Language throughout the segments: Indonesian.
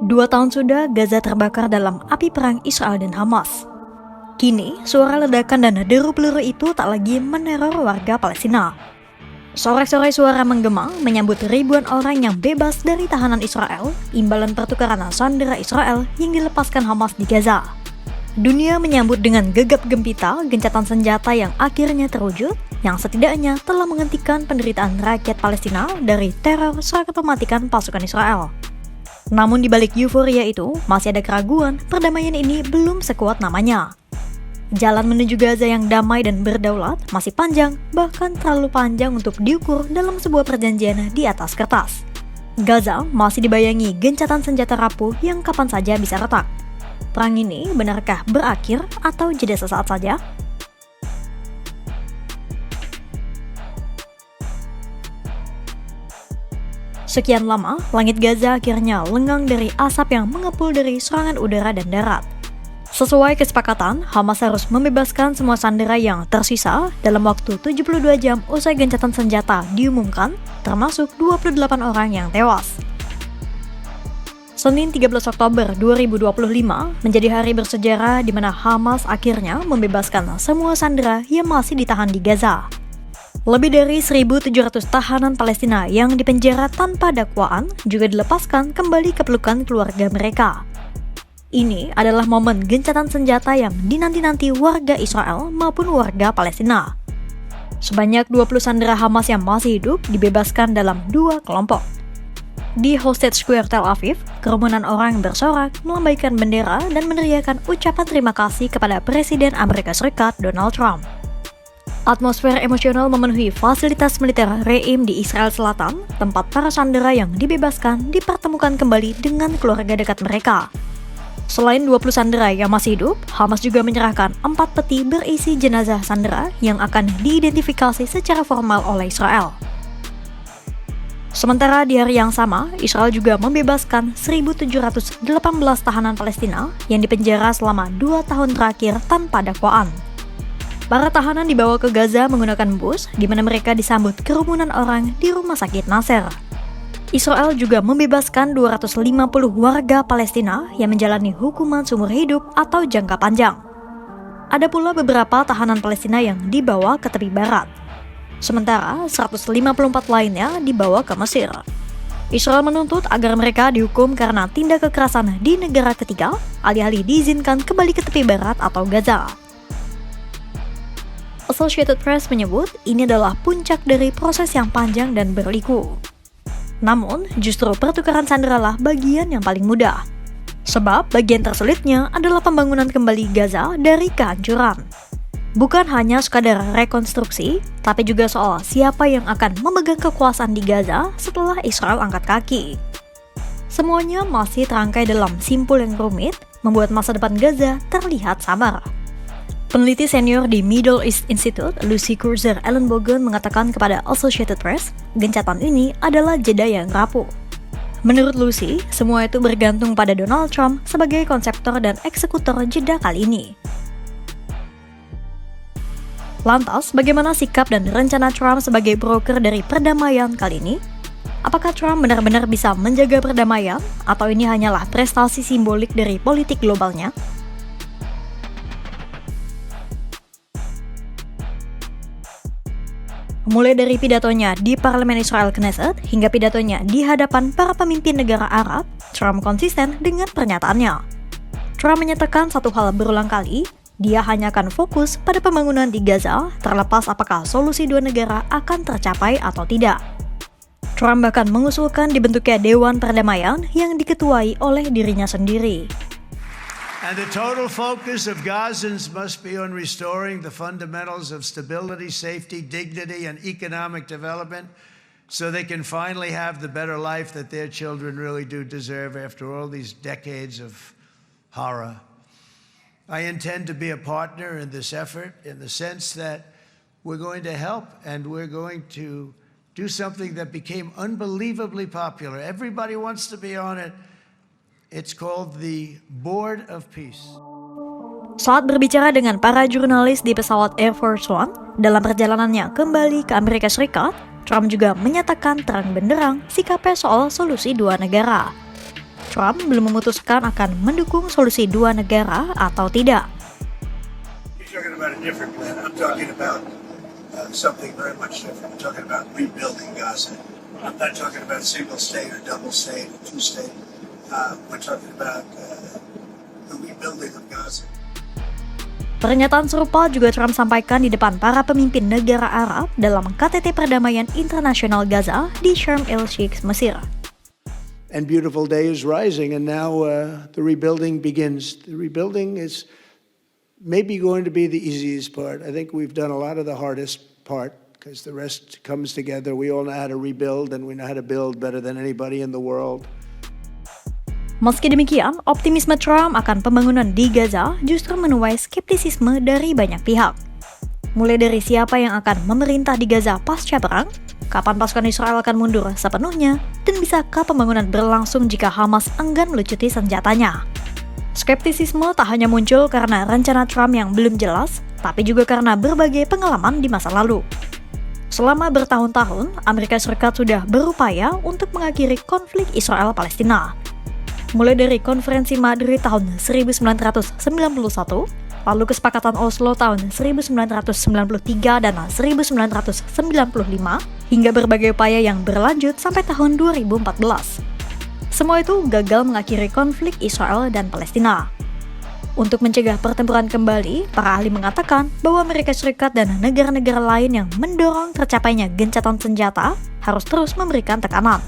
2 tahun sudah Gaza terbakar dalam api perang Israel dan Hamas. Kini, suara ledakan dan deru peluru itu tak lagi meneror warga Palestina. Sorak-sorai suara menggema menyambut ribuan orang yang bebas dari tahanan Israel, imbalan pertukaran sandera Israel yang dilepaskan Hamas di Gaza. Dunia menyambut dengan gegap gempita gencatan senjata yang akhirnya terwujud, yang setidaknya telah menghentikan penderitaan rakyat Palestina dari teror serta mematikan pasukan Israel. Namun di balik euforia itu, masih ada keraguan perdamaian ini belum sekuat namanya. Jalan menuju Gaza yang damai dan berdaulat masih panjang, bahkan terlalu panjang untuk diukur dalam sebuah perjanjian di atas kertas. Gaza masih dibayangi gencatan senjata rapuh yang kapan saja bisa retak. Perang ini benarkah berakhir atau jeda sesaat saja? Sekian lama, langit Gaza akhirnya lengang dari asap yang mengepul dari serangan udara dan darat. Sesuai kesepakatan, Hamas harus membebaskan semua sandera yang tersisa dalam waktu 72 jam usai gencatan senjata diumumkan, termasuk 28 orang yang tewas. Senin 13 Oktober 2025 menjadi hari bersejarah di mana Hamas akhirnya membebaskan semua sandera yang masih ditahan di Gaza. Lebih dari 1.700 tahanan Palestina yang dipenjara tanpa dakwaan juga dilepaskan kembali ke pelukan keluarga mereka. Ini adalah momen gencatan senjata yang dinanti-nanti warga Israel maupun warga Palestina. Sebanyak 20 sandera Hamas yang masih hidup dibebaskan dalam 2 kelompok. Di Hosted Square Tel Aviv, kerumunan orang bersorak, melambaikan bendera, dan meneriakan ucapan terima kasih kepada Presiden Amerika Serikat Donald Trump. Atmosfer emosional memenuhi fasilitas militer Reim di Israel Selatan, tempat para sandera yang dibebaskan dipertemukan kembali dengan keluarga dekat mereka. Selain 20 sandera yang masih hidup, Hamas juga menyerahkan 4 peti berisi jenazah sandera yang akan diidentifikasi secara formal oleh Israel. Sementara di hari yang sama, Israel juga membebaskan 1.718 tahanan Palestina yang dipenjara selama 2 tahun terakhir tanpa dakwaan. Para tahanan dibawa ke Gaza menggunakan bus, di mana mereka disambut kerumunan orang di rumah sakit Nasser. Israel juga membebaskan 250 warga Palestina yang menjalani hukuman seumur hidup atau jangka panjang. Ada pula beberapa tahanan Palestina yang dibawa ke tepi barat. Sementara 154 lainnya dibawa ke Mesir. Israel menuntut agar mereka dihukum karena tindak kekerasan di negara ketiga, alih-alih diizinkan kembali ke tepi barat atau Gaza. Associated Press menyebut ini adalah puncak dari proses yang panjang dan berliku. Namun, justru pertukaran sandera lah bagian yang paling mudah. Sebab bagian tersulitnya adalah pembangunan kembali Gaza dari kehancuran. Bukan hanya sekadar rekonstruksi, tapi juga soal siapa yang akan memegang kekuasaan di Gaza setelah Israel angkat kaki. Semuanya masih terangkai dalam simpul yang rumit, membuat masa depan Gaza terlihat samar. Peneliti senior di Middle East Institute, Lucy Ellenbogen mengatakan kepada Associated Press, gencatan ini adalah jeda yang rapuh. Menurut Lucy, semua itu bergantung pada Donald Trump sebagai konseptor dan eksekutor jeda kali ini. Lantas, bagaimana sikap dan rencana Trump sebagai broker dari perdamaian kali ini? Apakah Trump benar-benar bisa menjaga perdamaian, atau ini hanyalah prestasi simbolik dari politik globalnya? Mulai dari pidatonya di Parlemen Israel Knesset hingga pidatonya di hadapan para pemimpin negara Arab, Trump konsisten dengan pernyataannya. Trump menyatakan satu hal berulang kali, dia hanya akan fokus pada pembangunan di Gaza, terlepas apakah solusi 2 negara akan tercapai atau tidak. Trump bahkan mengusulkan dibentuknya Dewan Perdamaian yang diketuai oleh dirinya sendiri. And the total focus of Gazans must be on restoring the fundamentals of stability, safety, dignity, and economic development so they can finally have the better life that their children really do deserve after all these decades of horror. I intend to be a partner in this effort in the sense that we're going to help and we're going to do something that became unbelievably popular. Everybody wants to be on it. It's called the Board of Peace. Saat berbicara dengan para jurnalis di pesawat Air Force One dalam perjalanannya kembali ke Amerika Serikat, Trump juga menyatakan terang benderang sikapnya soal solusi 2 negara. Trump belum memutuskan akan mendukung solusi dua negara atau tidak. You're talking about a different plan. I'm talking about something very much different. I'm talking about rebuilding Gaza. I'm not talking about single state or double state or two state. We're talking about the rebuilding of Gaza. Pernyataan serupa juga Trump sampaikan di depan para pemimpin negara Arab dalam KTT Perdamaian Internasional Gaza di Sharm el-Sheikh, Mesir. And beautiful day is rising, and now the rebuilding begins. The rebuilding is maybe going to be the easiest part. I think we've done a lot of the hardest part because the rest comes together. We all know how to rebuild, and we know how to build better than anybody in the world. Meski demikian, optimisme Trump akan pembangunan di Gaza justru menuai skeptisisme dari banyak pihak. Mulai dari siapa yang akan memerintah di Gaza pasca perang, kapan pasukan Israel akan mundur sepenuhnya, dan bisakah pembangunan berlangsung jika Hamas enggan melucuti senjatanya. Skeptisisme tak hanya muncul karena rencana Trump yang belum jelas, tapi juga karena berbagai pengalaman di masa lalu. Selama bertahun-tahun, Amerika Serikat sudah berupaya untuk mengakhiri konflik Israel-Palestina. Mulai dari Konferensi Madrid tahun 1991, lalu Kesepakatan Oslo tahun 1993 dan 1995, hingga berbagai upaya yang berlanjut sampai tahun 2014. Semua itu gagal mengakhiri konflik Israel dan Palestina. Untuk mencegah pertempuran kembali, para ahli mengatakan bahwa Amerika Serikat dan negara-negara lain yang mendorong tercapainya gencatan senjata harus terus memberikan tekanan.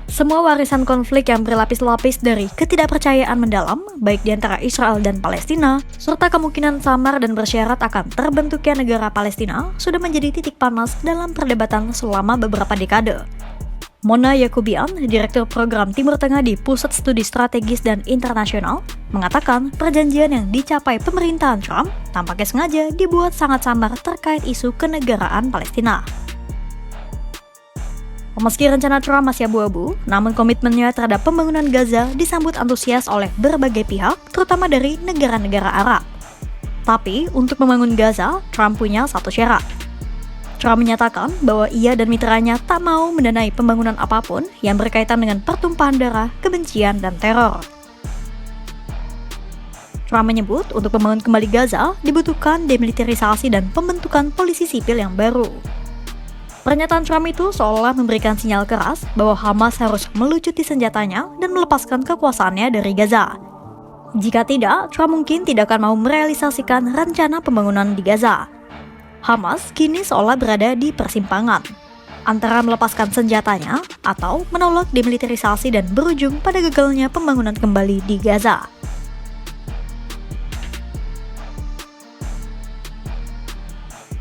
Semua warisan konflik yang berlapis-lapis dari ketidakpercayaan mendalam, baik di antara Israel dan Palestina, serta kemungkinan samar dan bersyarat akan terbentuknya negara Palestina, sudah menjadi titik panas dalam perdebatan selama beberapa dekade. Mona Yakubian, Direktur Program Timur Tengah di Pusat Studi Strategis dan Internasional, mengatakan perjanjian yang dicapai pemerintahan Trump tampaknya sengaja dibuat sangat samar terkait isu kenegaraan Palestina. Meski rencana Trump masih abu-abu, namun komitmennya terhadap pembangunan Gaza disambut antusias oleh berbagai pihak, terutama dari negara-negara Arab. Tapi, untuk membangun Gaza, Trump punya satu syarat. Trump menyatakan bahwa ia dan mitranya tak mau mendanai pembangunan apapun yang berkaitan dengan pertumpahan darah, kebencian, dan teror. Trump menyebut untuk membangun kembali Gaza dibutuhkan demilitarisasi dan pembentukan polisi sipil yang baru. Pernyataan Trump itu seolah memberikan sinyal keras bahwa Hamas harus melucuti senjatanya dan melepaskan kekuasaannya dari Gaza. Jika tidak, Trump mungkin tidak akan mau merealisasikan rencana pembangunan di Gaza. Hamas kini seolah berada di persimpangan antara melepaskan senjatanya atau menolak demilitarisasi dan berujung pada gagalnya pembangunan kembali di Gaza.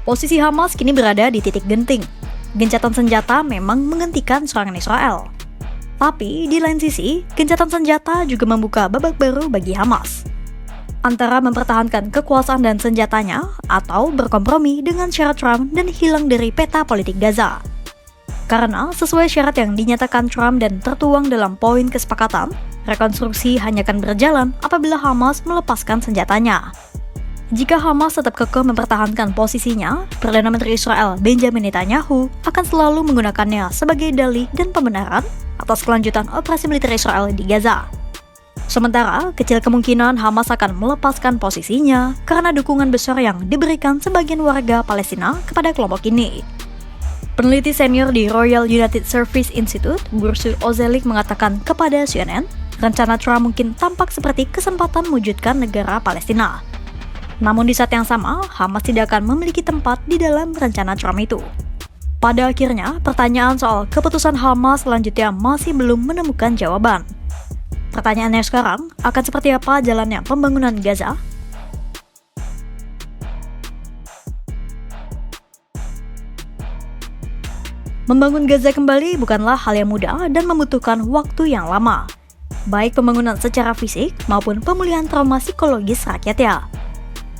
Posisi Hamas kini berada di titik genting. Gencatan senjata memang menghentikan serangan Israel. Tapi di lain sisi, gencatan senjata juga membuka babak baru bagi Hamas. Antara mempertahankan kekuasaan dan senjatanya atau berkompromi dengan syarat Trump dan hilang dari peta politik Gaza. Karena sesuai syarat yang dinyatakan Trump dan tertuang dalam poin kesepakatan, rekonstruksi hanya akan berjalan apabila Hamas melepaskan senjatanya. Jika Hamas tetap kekeh mempertahankan posisinya, Perdana Menteri Israel Benjamin Netanyahu akan selalu menggunakannya sebagai dalih dan pembenaran atas kelanjutan operasi militer Israel di Gaza. Sementara, kecil kemungkinan Hamas akan melepaskan posisinya karena dukungan besar yang diberikan sebagian warga Palestina kepada kelompok ini. Peneliti senior di Royal United Service Institute, Bursu Ozelik mengatakan kepada CNN, rencana Trump mungkin tampak seperti kesempatan mewujudkan negara Palestina. Namun di saat yang sama, Hamas tidak akan memiliki tempat di dalam rencana Trump itu. Pada akhirnya, pertanyaan soal keputusan Hamas selanjutnya masih belum menemukan jawaban. Pertanyaannya sekarang, akan seperti apa jalannya pembangunan Gaza? Membangun Gaza kembali bukanlah hal yang mudah dan membutuhkan waktu yang lama, baik pembangunan secara fisik maupun pemulihan trauma psikologis rakyatnya.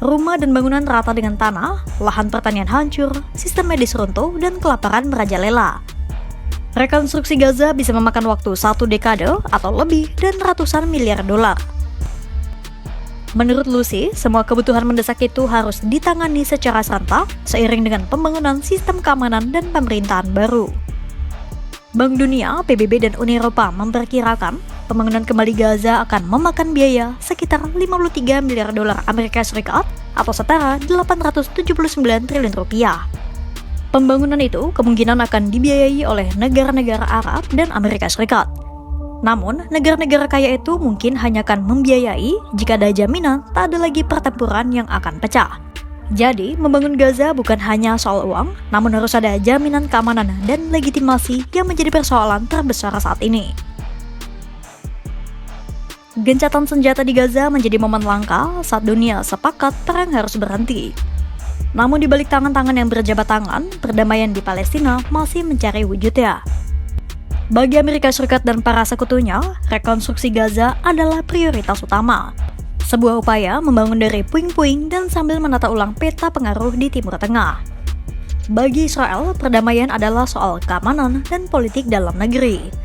Rumah dan bangunan rata dengan tanah, lahan pertanian hancur, sistem medis runtuh, dan kelaparan merajalela. Rekonstruksi Gaza bisa memakan waktu 1 dekade atau lebih dan ratusan miliar dolar. Menurut Lucy, semua kebutuhan mendesak itu harus ditangani secara serentak seiring dengan pembangunan sistem keamanan dan pemerintahan baru. Bank Dunia, PBB, dan Uni Eropa memperkirakan pembangunan kembali Gaza akan memakan biaya sekitar 53 miliar dolar Amerika Serikat atau setara 879 triliun rupiah. Pembangunan itu kemungkinan akan dibiayai oleh negara-negara Arab dan Amerika Serikat. Namun, negara-negara kaya itu mungkin hanya akan membiayai jika ada jaminan tak ada lagi pertempuran yang akan pecah. Jadi, membangun Gaza bukan hanya soal uang, namun harus ada jaminan keamanan dan legitimasi yang menjadi persoalan terbesar saat ini. Gencatan senjata di Gaza menjadi momen langka saat dunia sepakat perang harus berhenti. Namun di balik tangan-tangan yang berjabat tangan, perdamaian di Palestina masih mencari wujudnya. Bagi Amerika Serikat dan para sekutunya, rekonstruksi Gaza adalah prioritas utama. Sebuah upaya membangun dari puing-puing dan sambil menata ulang peta pengaruh di Timur Tengah. Bagi Israel, perdamaian adalah soal keamanan dan politik dalam negeri.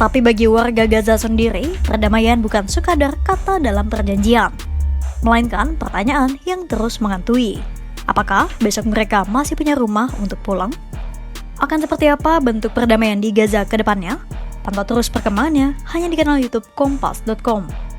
Tapi bagi warga Gaza sendiri, perdamaian bukan sekadar kata dalam perjanjian, melainkan pertanyaan yang terus menghantui. Apakah besok mereka masih punya rumah untuk pulang? Akan seperti apa bentuk perdamaian di Gaza ke depannya? Pantau terus perkembangannya hanya di kanal YouTube Kompas.com.